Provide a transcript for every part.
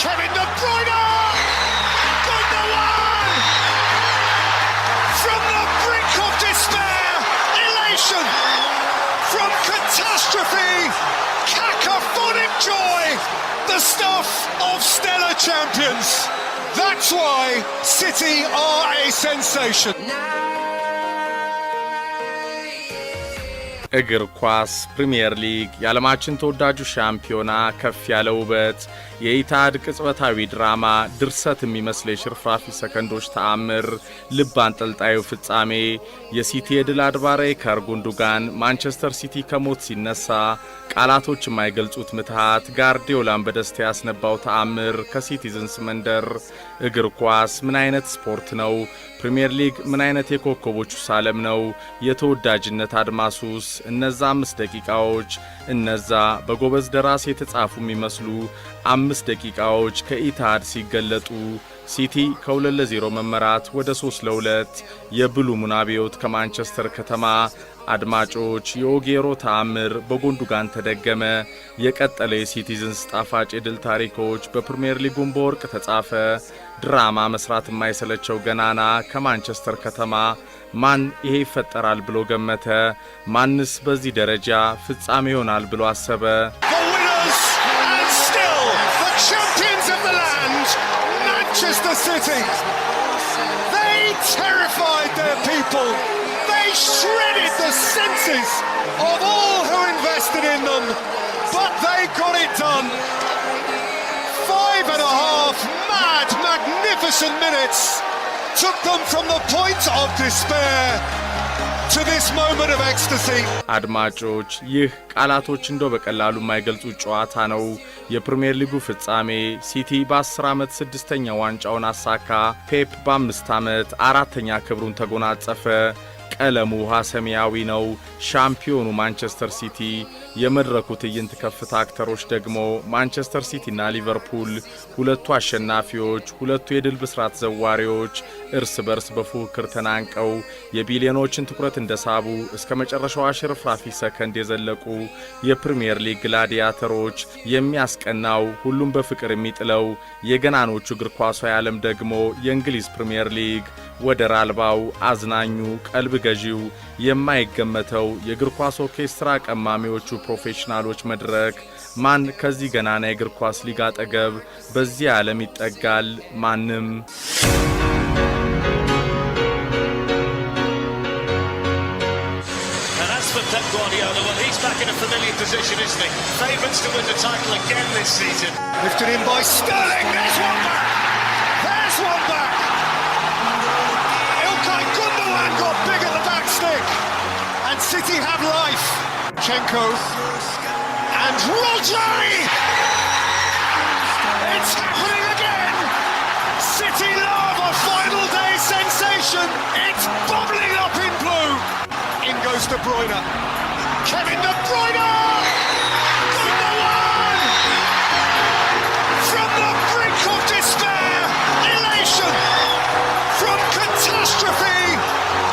Kevin De Bruyne! Gundogan! From the brink of despair, elation! From catastrophe, cacophonic joy! The stuff of stellar champions! That's why City are a sensation! እግር ኳስ ፕሪሚየር ሊግ የዓለማችን ተወዳጁ ሻምፒዮና ከፍ ያለ ውበት የኢታድ ቅጽበታዊ ድራማ ድርሰት የሚመስል የሽርፍራፊ ሰከንዶች ተአምር ልብ አንጠልጣዩ ፍጻሜ የሲቲ የድል አድባሬ ከርጉንዱጋን ማንቸስተር ሲቲ ከሞት ሲነሳ ቃላቶች የማይገልጹት ምትሃት ጋርዲዮላን በደስታ ያስነባው ተአምር ከሲቲዝንስ መንደር እግር ኳስ ምን አይነት ስፖርት ነው? ፕሪሚየር ሊግ ምን አይነት የኮከቦቹ ሳለም ነው? የተወዳጅነት አድማሱስ እነዛ 5 ደቂቃዎች እነዛ በጎበዝ ደራሲ የተጻፉ የሚመስሉ 5 ደቂቃዎች ከኢታድ ሲገለጡ ሲቲ ከ2-0 መመራት ወደ 3-2 የብሉ ሙን አብዮት ከማንቸስተር ከተማ አድማጮች የኦጌሮ ተአምር በጉንዱጋን ተደገመ። የቀጠለ የሲቲዝንስ ጣፋጭ የድል ታሪኮች በፕሪሚየር ሊጉም በወርቅ ተጻፈ። ድራማ መስራት የማይሰለቸው ገናና ከማንቸስተር ከተማ ማን ይሄ ይፈጠራል ብሎ ገመተ? ማንስ በዚህ ደረጃ ፍጻሜ ይሆናል ብሎ አሰበ? Manchester City, they terrified their people. They shredded the senses of all who invested in them, but they got it done. 5.5 mad, magnificent minutes took them from the point of despair to this moment of ecstasy. አድማጮች ይህ ቃላቶች እንደው በቀላሉ የማይገልጹ ጨዋታ ነው። የፕሪሚየር ሊጉ ፍጻሜ ሲቲ በ10 ዓመት 6ኛ ዋንጫውን አሳካ። ፔፕ በ5 ዓመት 4ኛ ክብሩን ተጎናጸፈ። ቀለሙ ውሃ ሰማያዊ ነው። ሻምፒዮኑ ማንቸስተር ሲቲ፣ የመድረኩ ትዕይንት ከፍታ አክተሮች ደግሞ ማንቸስተር ሲቲና ሊቨርፑል፣ ሁለቱ አሸናፊዎች፣ ሁለቱ የድል ብስራት ዘዋሪዎች እርስ በርስ በፉክክር ተናንቀው የቢሊዮኖችን ትኩረት እንደሳቡ እስከ መጨረሻው ሽርፍራፊ ሰከንድ የዘለቁ የፕሪሚየር ሊግ ግላዲያተሮች፣ የሚያስቀናው ሁሉም በፍቅር የሚጥለው የገናኖቹ እግር ኳስ ዓለም ደግሞ የእንግሊዝ ፕሪሚየር ሊግ ወደር አልባው አዝናኙ ቀልብ ገዢው የማይገመተው የእግር ኳስ ኦርኬስትራ ቀማሚዎቹ ፕሮፌሽናሎች መድረክ ማን ከዚህ ገናና የእግር ኳስ ሊግ አጠገብ በዚህ ዓለም ይጠጋል? ማንም። Pep Guardiola, well, he's back in a familiar position, isn't he? Favourites to win the title again this season. Lifted in by Sterling. There's one back. There's one back. Ilkay Gundogan got big at the back stick, and City have life. Chenko and Rodri. It's happening again. City love a final day sensation. It's bubbling up in blue. In goes De Bruyne. Kevin De Bruyne! Gundogan! From the brink of despair, elation! From catastrophe,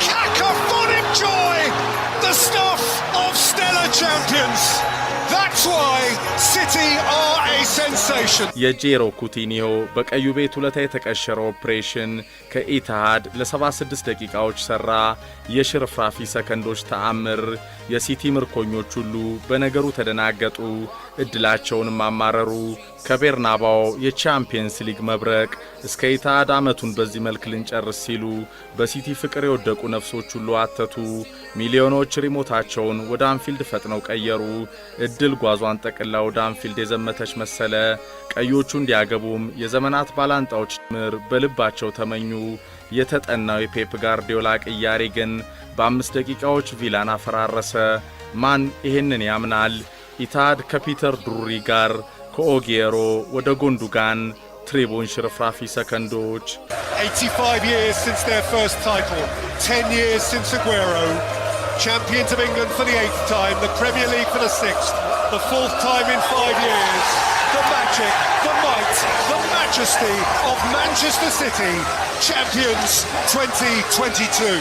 cacophonic joy! The stuff of stellar champions! That's why City are a sensation. የጄሮ ኩቲኒዮ በቀዩ ቤት ሁለታ የተቀሸረው ኦፕሬሽን ከኢታድ ለ76 ደቂቃዎች ሰራ። የሽርፍራፊ ሰከንዶች ተአምር። የሲቲ ምርኮኞች ሁሉ በነገሩ ተደናገጡ፣ እድላቸውንም አማረሩ። ከቤርናባው የቻምፒየንስ ሊግ መብረቅ እስከ ኢታድ ዓመቱን በዚህ መልክ ልንጨርስ ሲሉ በሲቲ ፍቅር የወደቁ ነፍሶች ሁሉ አተቱ። ሚሊዮኖች ሪሞታቸውን ወደ አንፊልድ ፈጥነው ቀየሩ። እድል ጓዟን ጠቅላ ወደ አንፊልድ የዘመተች መሰለ። ቀዮቹ እንዲያገቡም የዘመናት ባላንጣዎች ምር በልባቸው ተመኙ። የተጠናው የፔፕ ጋርዲዮላ ቅያሬ ግን በ5 ደቂቃዎች ቪላን አፈራረሰ። ማን ይሄንን ያምናል? ኢታድ ከፒተር ድሩሪ ጋር ከኦጌሮ ወደ ጉንዱጋን ትሪቡን ሽርፍራፊ ሰከንዶች 85 years since their first title, 10 years since Aguero, champions of England for the 8th time, the Premier League for the 6th, the 4th time in 5 years. The magic, the might, the majesty of Manchester City, champions 2022.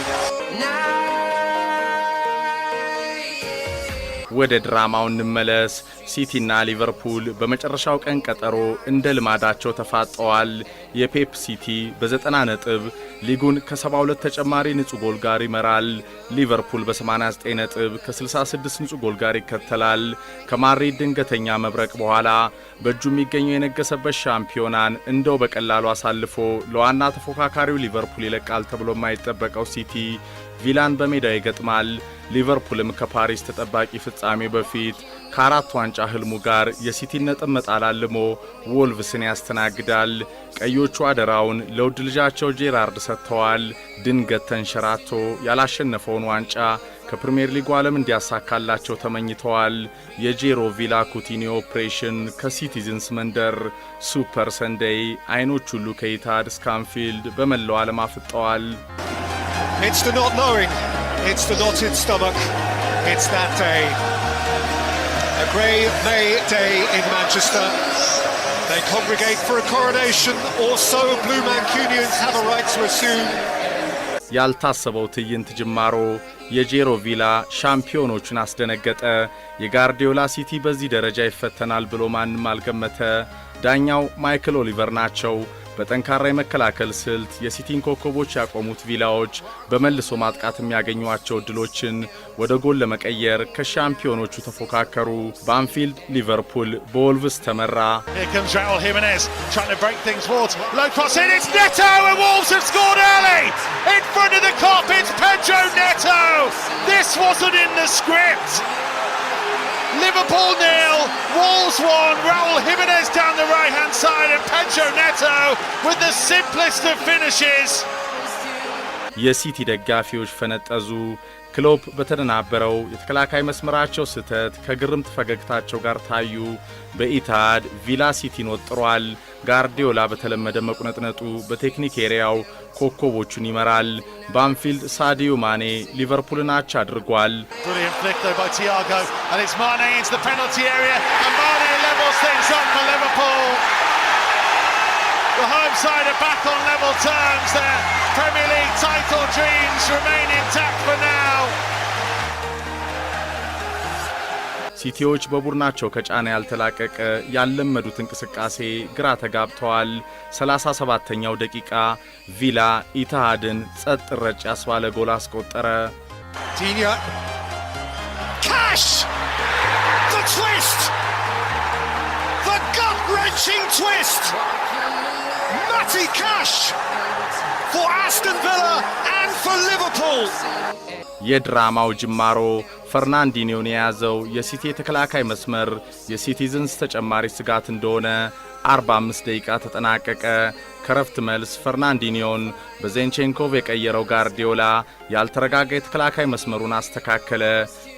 ወደ ድራማው እንመለስ። ሲቲና ሊቨርፑል በመጨረሻው ቀን ቀጠሮ እንደ ልማዳቸው ተፋጠዋል። የፔፕ ሲቲ በ90 ነጥብ ሊጉን ከ72 ተጨማሪ ንጹህ ጎል ጋር ይመራል። ሊቨርፑል በ89 ነጥብ ከ66 ንጹህ ጎል ጋር ይከተላል። ከማድሪድ ድንገተኛ መብረቅ በኋላ በእጁ የሚገኘው የነገሰበት ሻምፒዮናን እንደው በቀላሉ አሳልፎ ለዋና ተፎካካሪው ሊቨርፑል ይለቃል ተብሎ የማይጠበቀው ሲቲ ቪላን በሜዳው ይገጥማል። ሊቨርፑልም ከፓሪስ ተጠባቂ ፍጻሜ በፊት ከአራት ዋንጫ ህልሙ ጋር የሲቲን ነጥብ መጣል አልሞ ወልቭስን ያስተናግዳል። ቀዮቹ አደራውን ለውድ ልጃቸው ጄራርድ ሰጥተዋል። ድንገት ተንሸራቶ ያላሸነፈውን ዋንጫ ከፕሪሚየር ሊጉ ዓለም እንዲያሳካላቸው ተመኝተዋል። የጄሮ ቪላ ኩቲኒዮ ኦፕሬሽን ከሲቲዝንስ መንደር ሱፐር ሰንዴይ አይኖች ሁሉ ከኢታድ እስከ አንፊልድ በመላው ዓለም አፍጠዋል። It's the not knowing, it's the knotted stomach, it's that day. A grey May day in Manchester. They congregate for a coronation, or so Blue Mancunians have a right to assume. ያልታሰበው ትዕይንት ጅማሮ የጄሮ ቪላ ሻምፒዮኖቹን አስደነገጠ። የጋርዲዮላ ሲቲ በዚህ ደረጃ ይፈተናል ብሎ ማንም አልገመተ። ዳኛው ማይክል ኦሊቨር ናቸው። በጠንካራ የመከላከል ስልት የሲቲን ኮከቦች ያቆሙት ቪላዎች በመልሶ ማጥቃት የሚያገኙአቸው ዕድሎችን ወደ ጎል ለመቀየር ከሻምፒዮኖቹ ተፎካከሩ። በአንፊልድ ሊቨርፑል በወልቭስ ተመራ። Here comes Raul Jimenez trying to break things forward. Low cross in, it's Neto and Wolves have scored early. In front of the Kop, it's Pedro Neto. This wasn't in the script. Liverpool 0, Wolves 1, Raul Jimenez down the right-hand side and Pedro Neto with the simplest of finishes. የሲቲ ደጋፊዎች ፈነጠዙ። ክሎፕ በተደናበረው የተከላካይ መስመራቸው ስህተት ከግርምት ፈገግታቸው ጋር ታዩ። በኢታድ ቪላ ሲቲን ወጥሯል። ጋርዲዮላ በተለመደ መቁነጥነጡ በቴክኒክ ኤሪያው ኮከቦቹን ይመራል። በአንፊልድ ሳዲዮ ማኔ ሊቨርፑልን አቻ አድርጓል። Brilliant flick though by Thiago and it's Mane into the penalty area and Mane levels things up for Liverpool. The home side are back on level terms. Their Premier League title dreams remain intact for now. ሲቲዎች በቡድናቸው ከጫና ያልተላቀቀ ያለመዱት እንቅስቃሴ ግራ ተጋብተዋል። 37ኛው ደቂቃ ቪላ ኢታሃድን ጸጥ ረጭ ያስባለ ጎል አስቆጠረ። Digne. Cash! The twist! The gut-wrenching twist! Matty Cash! For Aston Villa and for Liverpool! የድራማው ጅማሮ ፈርናንዲኒዮን የያዘው የሲቲ የተከላካይ መስመር የሲቲዝንስ ተጨማሪ ስጋት እንደሆነ 45 ደቂቃ ተጠናቀቀ። ከረፍት መልስ ፈርናንዲኒዮን በዜንቼንኮቭ የቀየረው ጋርዲዮላ ያልተረጋጋ የተከላካይ መስመሩን አስተካከለ።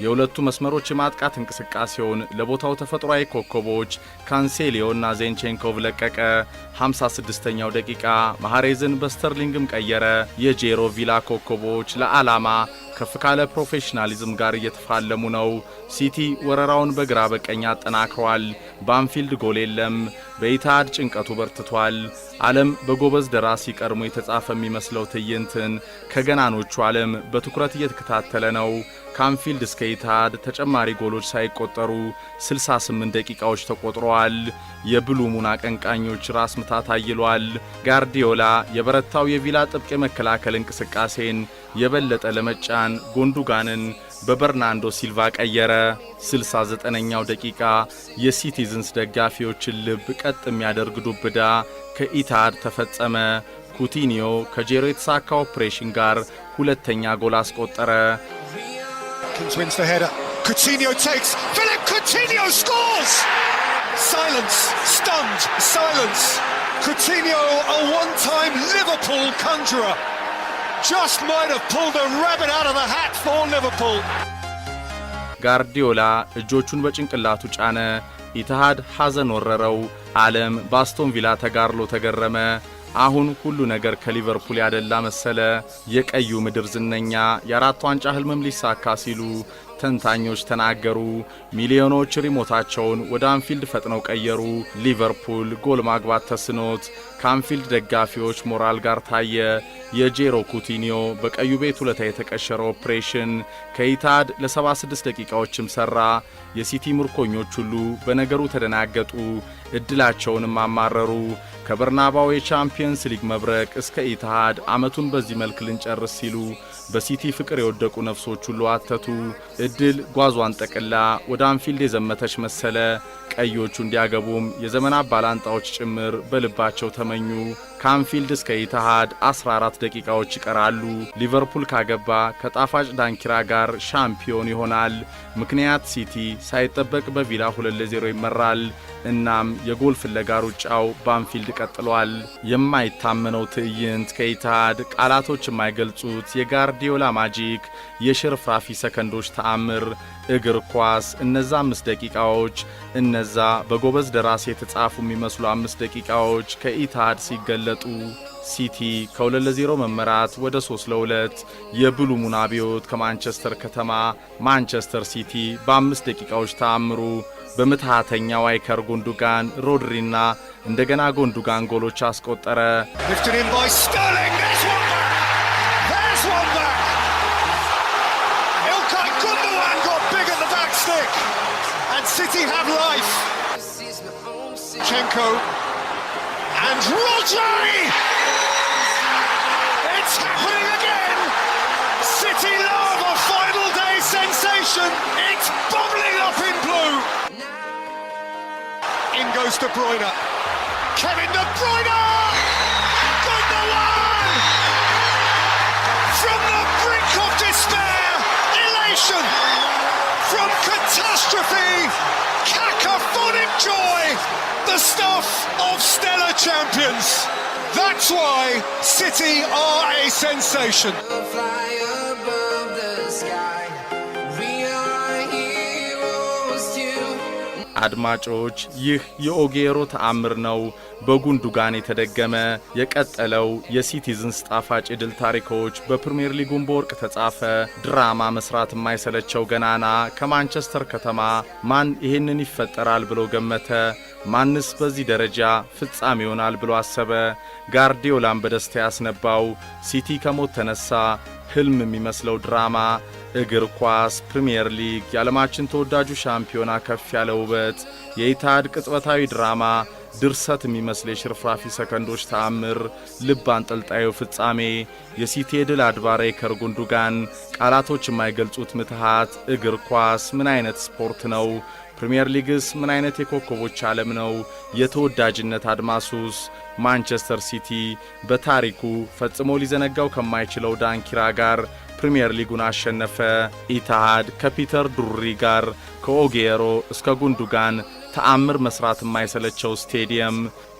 የሁለቱ መስመሮች የማጥቃት እንቅስቃሴውን ለቦታው ተፈጥሯዊ ኮከቦች ካንሴሊዮና ዜንቼንኮቭ ለቀቀ። 56ኛው ደቂቃ ማሃሬዝን በስተርሊንግም ቀየረ። የጄሮ ቪላ ኮከቦች ለዓላማ ከፍ ካለ ፕሮፌሽናሊዝም ጋር እየተፋለሙ ነው። ሲቲ ወረራውን በግራ በቀኝ አጠናክሯል። በአንፊልድ ጎል የለም። በኢታድ ጭንቀቱ በርትቷል። ዓለም በጎበዝ ደራሲ ቀድሞ የተጻፈ የሚመስለው ትዕይንትን ከገናኖቹ ዓለም በትኩረት እየተከታተለ ነው። ከአንፊልድ እስከ ኢታድ ተጨማሪ ጎሎች ሳይቆጠሩ 68 ደቂቃዎች ተቆጥረዋል። የብሉሙን አቀንቃኞች ራስ ምታት አይሏል። ጋርዲዮላ የበረታው የቪላ ጥብቅ የመከላከል እንቅስቃሴን የበለጠ ለመጫን ጎንዱጋንን በበርናንዶ ሲልቫ ቀየረ። 69ኛው ደቂቃ የሲቲዝንስ ደጋፊዎችን ልብ ቀጥ የሚያደርግ ዱብዳ ከኢታድ ተፈጸመ። ኩቲኒዮ ከጄሮ የተሳካ ኦፕሬሽን ጋር ሁለተኛ ጎል አስቆጠረ። Wins the header. Coutinho takes. Philip Coutinho scores! Silence. Stunned. Silence. Coutinho, a one-time Liverpool conjurer. Just might have pulled a rabbit out of the hat for Liverpool. ጋርዲዮላ እጆቹን በጭንቅላቱ ጫነ። ኢታሃድ ሐዘን ወረረው። ዓለም በአስቶን ቪላ ተጋርሎ ተገረመ። አሁን ሁሉ ነገር ከሊቨርፑል ያደላ መሰለ። የቀዩ ምድር ዝነኛ የአራት ዋንጫ ህልምም ሊሳካ ሲሉ ተንታኞች ተናገሩ። ሚሊዮኖች ሪሞታቸውን ወደ አንፊልድ ፈጥነው ቀየሩ። ሊቨርፑል ጎል ማግባት ተስኖት ከአንፊልድ ደጋፊዎች ሞራል ጋር ታየ። የጄሮ ኩቲኒዮ በቀዩ ቤት ሁለታ የተቀሸረ ኦፕሬሽን ከኢታድ ለ76 ደቂቃዎችም ሰራ። የሲቲ ምርኮኞች ሁሉ በነገሩ ተደናገጡ፣ እድላቸውንም አማረሩ። ከበርናባው የቻምፒየንስ ሊግ መብረቅ እስከ ኢታድ ዓመቱን በዚህ መልክ ልንጨርስ ሲሉ በሲቲ ፍቅር የወደቁ ነፍሶች ሁሉ አተቱ። እድል ጓዟን ጠቅላ ወደ አንፊልድ የዘመተች መሰለ። ቀዮቹ እንዲያገቡም የዘመናት ባላንጣዎች ጭምር በልባቸው ተመኙ። ከአንፊልድ እስከ ኢታሃድ 14 ደቂቃዎች ይቀራሉ። ሊቨርፑል ካገባ ከጣፋጭ ዳንኪራ ጋር ሻምፒዮን ይሆናል። ምክንያት ሲቲ ሳይጠበቅ በቪላ 2-0 ይመራል። እናም የጎል ፍለጋ ሩጫው በአንፊልድ ቀጥሏል። የማይታመነው ትዕይንት ከኢታሃድ ቃላቶች የማይገልጹት የጋርዲዮላ ማጂክ፣ የሽርፍራፊ ሰከንዶች ተአምር። እግር ኳስ እነዛ 5 ደቂቃዎች፣ እነዛ በጎበዝ ደራሲ የተጻፉ የሚመስሉ 5 ደቂቃዎች ከኢታሃድ ሲገለጡ ሲቲ ከ2-0 መመራት ወደ 3-2 የብሉ ሙን አብዮት ከማንቸስተር ከተማ ማንቸስተር ሲቲ በ5 ደቂቃዎች ተአምሩ በምትሃተኛው አይከር ጉንዱጋን ሮድሪና እንደገና ጉንዱጋን ጎሎች አስቆጠረ። City have life. Chenko and Rodri. It's happening again. City love a final day sensation. It's bubbling up in blue. In goes De Bruyne. Kevin De Bruyne. Gundogan. From the brink of despair, elation. From catastrophe, cacophonic joy, the stuff of stellar champions. That's why City are a sensation. Fly above the sky, we are heroes too. አድማጮች ይህ የኦጌሮ ተአምር ነው። በጉንዱጋን የተደገመ የቀጠለው የሲቲዝንስ ጣፋጭ ድል ታሪኮች በፕሪሚየር ሊጉን በወርቅ ተጻፈ። ድራማ መስራት የማይሰለቸው ገናና ከማንቸስተር ከተማ ማን ይሄንን ይፈጠራል ብሎ ገመተ? ማንስ በዚህ ደረጃ ፍጻሜ ይሆናል ብሎ አሰበ? ጋርዲዮላን በደስታ ያስነባው ሲቲ ከሞት ተነሳ። ህልም የሚመስለው ድራማ እግር ኳስ ፕሪሚየር ሊግ የዓለማችን ተወዳጁ ሻምፒዮና ከፍ ያለ ውበት የኢታድ ቅጽበታዊ ድራማ ድርሰት የሚመስል የሽርፍራፊ ሰከንዶች ተአምር ልብ አንጠልጣዩ ፍጻሜ የሲቲ ድል አድባራ አይከር ጉንዱጋን ቃላቶች የማይገልጹት ምትሃት እግር ኳስ ምን አይነት ስፖርት ነው? ፕሪሚየር ሊግስ ምን አይነት የኮከቦች ዓለም ነው? የተወዳጅነት አድማሱስ ማንቸስተር ሲቲ በታሪኩ ፈጽሞ ሊዘነጋው ከማይችለው ዳንኪራ ጋር ፕሪሚየር ሊጉን አሸነፈ። ኢታሃድ ከፒተር ዱሪ ጋር ከኦጌሮ እስከ ጉንዱጋን ተአምር መስራት የማይሰለቸው ስቴዲየም።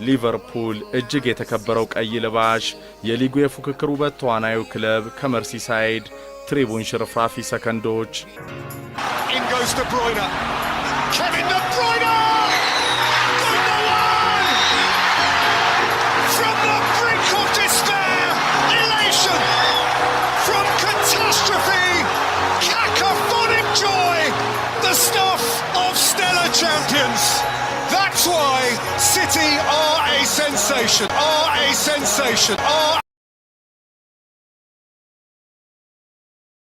ሊቨርፑል እጅግ የተከበረው ቀይ ልባሽ የሊጉ የፉክክር ውበት ተዋናዩ ክለብ ከመርሲሳይድ ትሪቡን ሽርፍራፊ ሰከንዶች In goes De Bruyne. Kevin De Bruyne. Gundogan. From the brink of despair, elation. From catastrophe, cacophonic joy, the stuff of stellar champions. That's why City are a sensation. Are a sensation. Are